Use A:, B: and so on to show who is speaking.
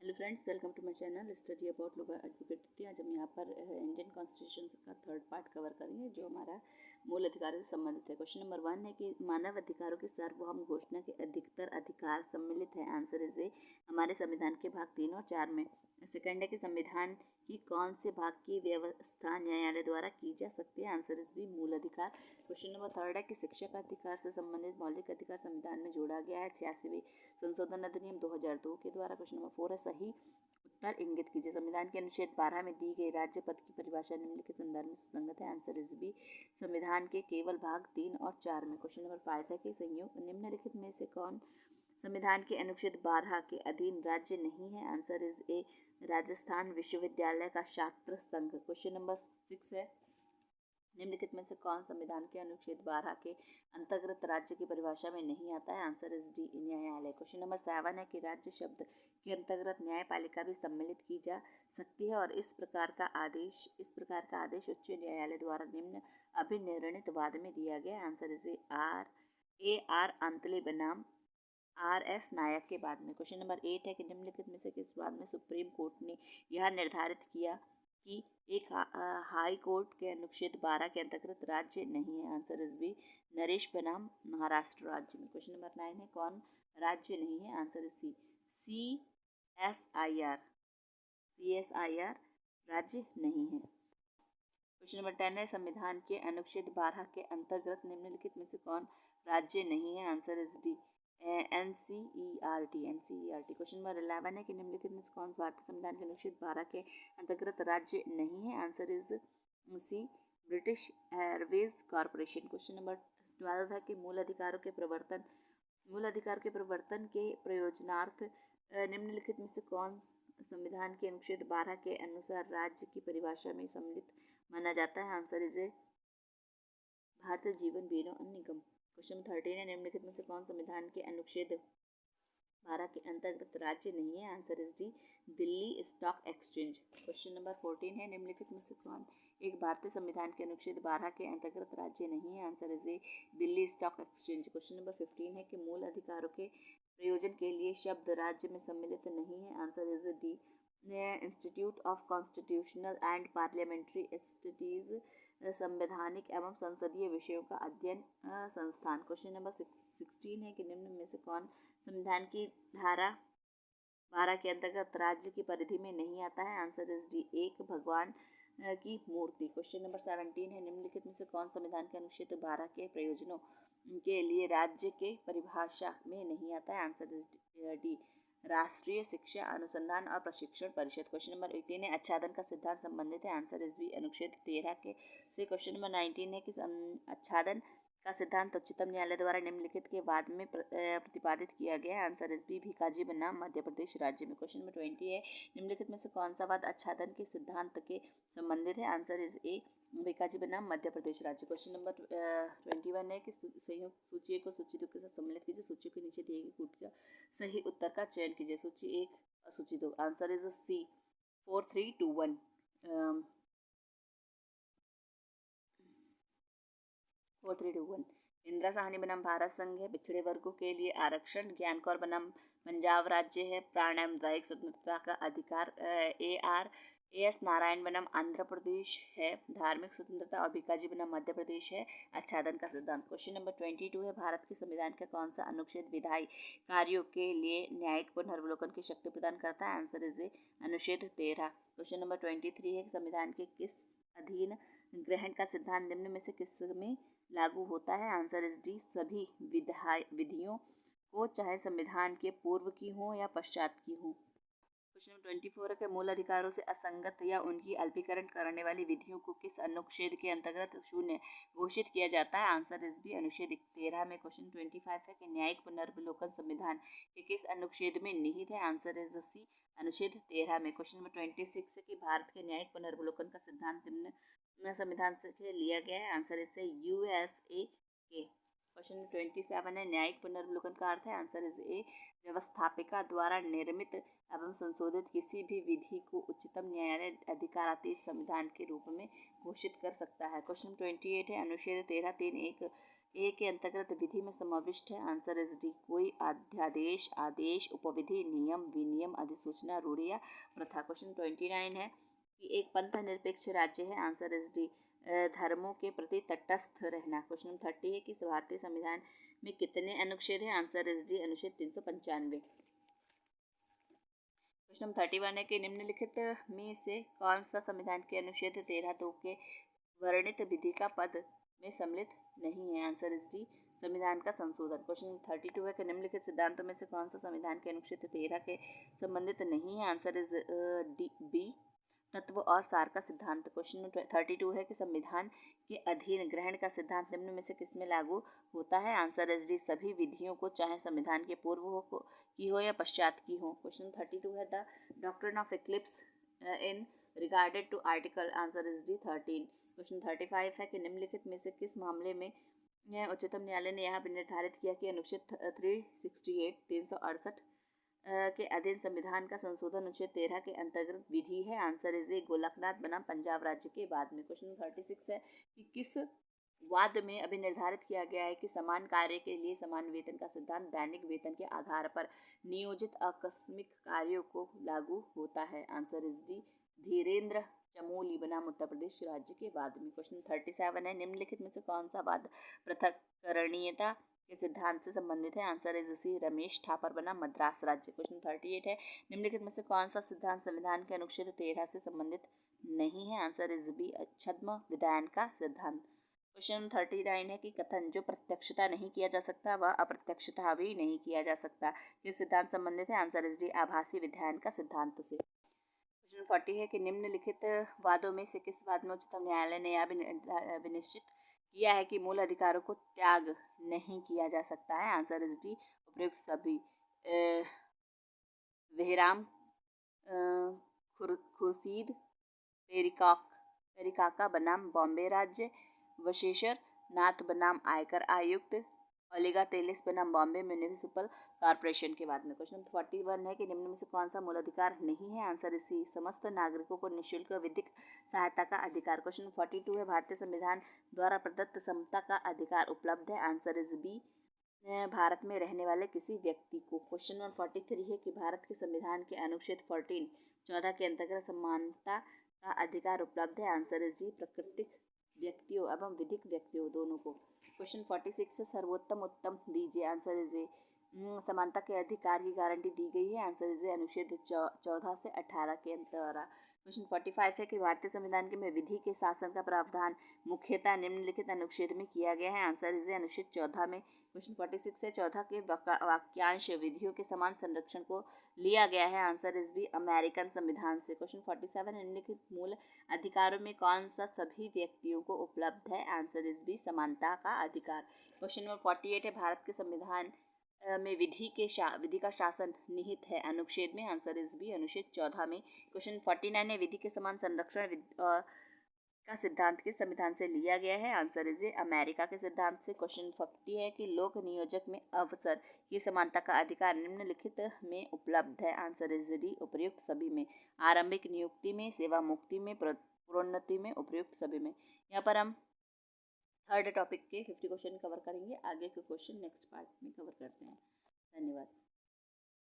A: Hello friends, welcome to my channel study about law advocate. आज हम यहाँ पर इंडियन कॉन्स्टिट्यूशन का थर्ड पार्ट कवर करेंगे जो हमारा मूल अधिकारों से संबंधित है। क्वेश्चन नंबर 1 है कि मानव अधिकारों की सार्वभौम घोषणा के अधिकतर अधिकार सम्मिलित है। आंसर इज ए हमारे संविधान के भाग 3 और 4 में। सेकंड है कि संविधान की कौन से भाग की व्यवस्था न्यायालय द्वारा की जा सकती है। आंसर इज बी मूल अधिकार। क्वेश्चन नंबर 3 है कि शिक्षा का अधिकार से संबंधित मौलिक अधिकार संविधान में जोड़ा गया है 86वीं संशोधन अधिनियम 2002 के द्वारा। क्वेश्चन नंबर 4 है सही उत्तर इंगित कीजिए। संविधान के अनुच्छेद 12 में दी गई राज्य पद की परिभाषा निम्नलिखित संदर्भ में सुसंगत है। आंसर इज बी संविधान के केवल भाग 3 और 4 में। क्वेश्चन नंबर 5 है कि संयुक्त निम्नलिखित में से कौन संविधान के अनुच्छेद 12 के अधीन राज्य नहीं है। आंसर इज ए राजस्थान विश्वविद्यालय का छात्र संघ। क्वेश्चन नंबर 6 है निम्नलिखित में से कौन संविधान के अनुच्छेद 12 के अंतर्गत राज्य की परिभाषा में नहीं आता है। आंसर इज डी न्यायालय। क्वेश्चन नंबर 7 है कि राज्य शब्द के अंतर्गत न्यायपालिका भी सम्मिलित की जा सकती है और इस प्रकार का आदेश उच्च न्यायालय द्वारा निम्न अभिनिर्णित वाद में दिया गया। आंसर इज आर अंतले बनाम आर एस नायक के बाद में। क्वेश्चन नंबर 8 है कि निम्नलिखित में से किस बात में सुप्रीम कोर्ट ने यह निर्धारित किया कि एक हाई कोर्ट के अनुच्छेद 12 के अंतर्गत राज्य नहीं है। आंसर इज बी नरेश बनाम महाराष्ट्र राज्य में। क्वेश्चन नंबर 9 है कौन राज्य नहीं है। Answer is C C S I R राज्य नहीं है। क्वेश्चन नंबर 10 है संविधान के अनुच्छेद 12 के अंतर्गत निम्नलिखित में से कौन राज्य नहीं है। Answer is D N C E R T. Question number 11 है कि निम्नलिखित में से कौन भारतीय संविधान के अनुच्छेद 12 के अंतर्गत राज्य नहीं है। Answer is C British Airways Corporation. Question number 12 है कि मूल अधिकार के प्रवर्तन के प्रयोजनार्थ निम्नलिखित में से कौन संविधान के अनुच्छेद 12 के अनुसार राज्य की परिभाषा में सम्मिलित माना जाता है। Answer is a Bharatiya Jeevan बीमा निगम। क्वेश्चन 13 है निम्नलिखित में से कौन संविधान के अनुच्छेद 12 के अंतर्गत राज्य नहीं है। Answer is D Delhi stock exchange. Question number 14 है निम्नलिखित में से कौन एक भारतीय संविधान के अनुच्छेद 12 के अंतर्गत राज्य नहीं है। Answer is a Delhi stock exchange. Question number 15 है कि मूल अधिकारों के प्रयोजन के लिए शब्द राज्य में सम्मिलित नहीं है। Answer is D institute of constitutional and parliamentary studies संवैधानिक एवं संसदीय विषयों का अध्ययन संस्थान। क्वेश्चन नंबर 16 है कि निम्न में से कौन संविधान की धारा 12 के अंतर्गत राज्य की परिधि में नहीं आता है। आंसर इज डी एक भगवान की मूर्ति। क्वेश्चन नंबर 17 है निम्नलिखित में से कौन संविधान के अनुच्छेद 12 के प्रयोजनों के लिए राज्य के परिभाषा में नहीं आता है। आंसर इज डी राष्ट्रीय शिक्षा अनुसंधान और प्रशिक्षण परिषद। क्वेश्चन नंबर 18 है आच्छादन का सिद्धांत संबंधित है। आंसर इज बी अनुच्छेद 13 के से। क्वेश्चन नंबर 19 है कि आच्छादन का सिद्धांत उच्चतम न्यायालय द्वारा निम्नलिखित के बाद में प्रतिपादित किया गया है। आंसर इज बी भीकाजी बनाम मध्य प्रदेश राज्य में। क्वेश्चन नंबर 20 है निम्नलिखित में से कौन सा वाद आच्छादन के सिद्धांत के संबंधित है। आंसर इज ए भीकाजी बनाम मध्य प्रदेश राज्य। क्वेश्चन नंबर 21 है कि संयुक्त सूची को सूची 2 के साथ सम्मिलित कीजिए। सूची के नीचे दिए गए कूट का सही उत्तर का चयन कीजिए। सूची 1 और सूची 2। Answer is C 4321। 4321। Indira Sawhney बनाम भारत संघ है पिछड़े वर्गों के लिए आरक्षण। ज्ञान कौर बनाम पंजाब राज्य है प्राणदायिक स्वतंत्रता का अधिकार। ए एस नारायण बनाम आंध्र प्रदेश है धार्मिक स्वतंत्रता। और भीकाजी बनाम मध्य प्रदेश है आच्छादन का सिद्धांत। क्वेश्चन नंबर 22 है भारत के संविधान का कौन सा अनुच्छेद विधायी कार्यों के लिए न्यायिक पुनर्वलोकन की शक्ति प्रदान करता है। आंसर इज ए अनुच्छेद 13। क्वेश्चन नंबर 23 है संविधान के किस अधीन ग्रहण का सिद्धांत निम्न में से किस में लागू होता है। आंसर इज डी सभी विधियों को चाहे संविधान के पूर्व की हो या पश्चात की हो। क्वेश्चन नंबर 24 है कि मूल अधिकारों से असंगत या उनकी अल्पीकरण करने वाली विधियों को किस अनुच्छेद के अंतर्गत शून्य घोषित किया जाता है। आंसर इज बी अनुच्छेद 13 में। क्वेश्चन 25 है कि न्यायिक पुनर्वलोकन संविधान के किस अनुच्छेद में निहित है। आंसर इज सी अनुच्छेद 13 में। क्वेश्चन नंबर 26 है कि भारत के न्यायिक पुनर्वलोकन का सिद्धांत निम्न संविधान से लिया गया है। आंसर इज USA के। क्वेश्चन नंबर 27 है न्यायिक पुनर्वलोकन का अर्थ है। आंसर इज ए व्यवस्थापिका द्वारा निर्मित एवं संशोधित किसी भी विधि को उच्चतम न्यायालय अधिकारातीत संविधान के रूप में घोषित कर सकता है। क्वेश्चन 28 है अनुच्छेद 13(3)(1) ए के अंतर्गत विधि में समाविष्ट है? आंसर इज डी, कोई अध्यादेश, आदेश, उपविधि, नियम, विनियम, अधिसूचना, रूढ़ि या प्रथा। क्वेश्चन 29 है कि एक पंथ निरपेक्ष राज्य है? आंसर इज डी, धर्मों के प्रति तटस्थ रहना। क्वेश्चन 30 है कि भारतीय संविधान में कितने अनुच्छेद हैं? आंसर इज डी, अनुच्छेद 395। क्वेश्चन नंबर 31 है कि निम्नलिखित में से कौन सा संविधान के अनुच्छेद 13(2) के वर्णित विधि का पद में सम्मिलित नहीं है? आंसर इज डी, संविधान का संशोधन। क्वेश्चन 32 है कि निम्नलिखित सिद्धांतों में से कौन सा संविधान के अनुच्छेद 13 के संबंधित नहीं है? आंसर इज डी, बी, तत्व और सार का सिद्धांत। क्वेश्चन 32 है कि संविधान के अधीन ग्रहण का सिद्धांत निम्न में से किसमें लागू होता है? आंसर इज डी, सभी विधियों को, चाहे संविधान के पूर्व की हो या पश्चात की हो। क्वेश्चन 32 है the doctrine of eclipse in regarded to article. Answer is D, 13। Question 35 है कि निम्नलिखित में से किस मामले में उच्चतम न्यायालय ने यहाँ निर्धारित किया कि अनुच्छेद 368 के अधीन संविधान का संशोधन अनुच्छेद 13 के अंतर्गत विधि है? आंसर इज ए, गोलकनाथ बनाम पंजाब राज्य के बाद में। क्वेश्चन 36 है कि किस वाद में अभी निर्धारित किया गया है कि समान कार्य के लिए समान वेतन का सिद्धांत दैनिक वेतन के आधार पर नियोजित आकस्मिक कार्यों को लागू होता है? Answer is D, Dhirendra Chamoli बनाम उत्तर प्रदेश राज्य के बाद में। क्वेश्चन 37 है निम्नलिखित में से कौन सा वाद पृथक्करणीयता के सिद्धांत से संबंधित है? Answer is C, Romesh Thappar बनाम मद्रास राज्य। क्वेश्चन 38 है निम्नलिखित में से कौन सा सिद्धांत संविधान के अनुच्छेद 13 से संबंधित नहीं है? आंसर इज बी, छद्म विधान का सिद्धांत। क्वेश्चन 39 है कि कथन जो प्रत्यक्षता नहीं किया जा सकता वह अप्रत्यक्षता भी नहीं किया जा सकता किस सिद्धांत संबंधित है? आंसर इज डी, आभासी विधान का सिद्धांत से। क्वेश्चन 40 है कि निम्नलिखित वादों में से किस वाद में उच्चतम न्यायालय ने यह विनिश्चित किया है कि मूल अधिकारों को त्याग नहीं किया जा सकता है? आंसर इज डी, उपयुक्त सभी। वेहराम खुर्शीद पेरिकाका बनाम बॉम्बे राज्य, वशेश्वर नाथ बनाम आयकर आयुक्त, ओलिगा तेलिस बनाम बॉम्बे म्यूनिसिपल कॉर्पोरेशन के बाद में। क्वेश्चन 41 है कि निम्न में से कौन सा मूल अधिकार नहीं है? आंसर इज सी, समस्त नागरिकों को निःशुल्क विधिक सहायता का अधिकार। क्वेश्चन 42 है भारतीय संविधान द्वारा प्रदत्त समता का अधिकार उपलब्ध है? आंसर इज बी, भारत में रहने वाले किसी व्यक्ति को। क्वेश्चन नंबर 43 है कि भारत के संविधान के अनुच्छेद 14 के अंतर्गत समानता का अधिकार उपलब्ध है? आंसर इज डी, प्राकृतिक व्यक्तियों एवं विधिक व्यक्तियों दोनों को। क्वेश्चन 46 से सर्वोत्तम उत्तम दीजिए। आंसर इज ए, समानता के अधिकार की गारंटी दी गई है? आंसर इज ए, अनुच्छेद 14 से 18 के अंतर्गत। क्वेश्चन 45 है कि भारतीय संविधान के में विधि के शासन का प्रावधान मुख्यतः निम्नलिखित अनुच्छेद में किया गया है? आंसर इज ए, अनुच्छेद 14 में। क्वेश्चन 46 है 14 के वाक्यांश विधियों के समान संरक्षण को लिया गया है? आंसर इज बी, अमेरिकन संविधान से। क्वेश्चन 47 निम्नलिखित मूल अधिकारों में कौन सा सभी व्यक्तियों को उपलब्ध है? आंसर इज बी, समानता का अधिकार। क्वेश्चन नंबर 48 है भारत के संविधान में विधि का शासन निहित है? अनुच्छेद में? आंसर इज बी, अनुच्छेद 14 में। क्वेश्चन 49 है विधि के समान संरक्षण का सिद्धांत किस संविधान से लिया गया है? आंसर इज ए, अमेरिका के सिद्धांत से। क्वेश्चन 50 है कि लोक नियोजक में अवसर की समानता का अधिकार निम्नलिखित में उपलब्ध है? आंसर इज डी, उपर्युक्त सभी में। आरंभिक नियुक्ति में, सेवा मुक्ति में, प्रोन्नति में, उपर्युक्त सभी में। यहाँ पर हम थर्ड टॉपिक के 50 क्वेश्चन कवर करेंगे। आगे के क्वेश्चन नेक्स्ट पार्ट में कवर करते हैं। धन्यवाद।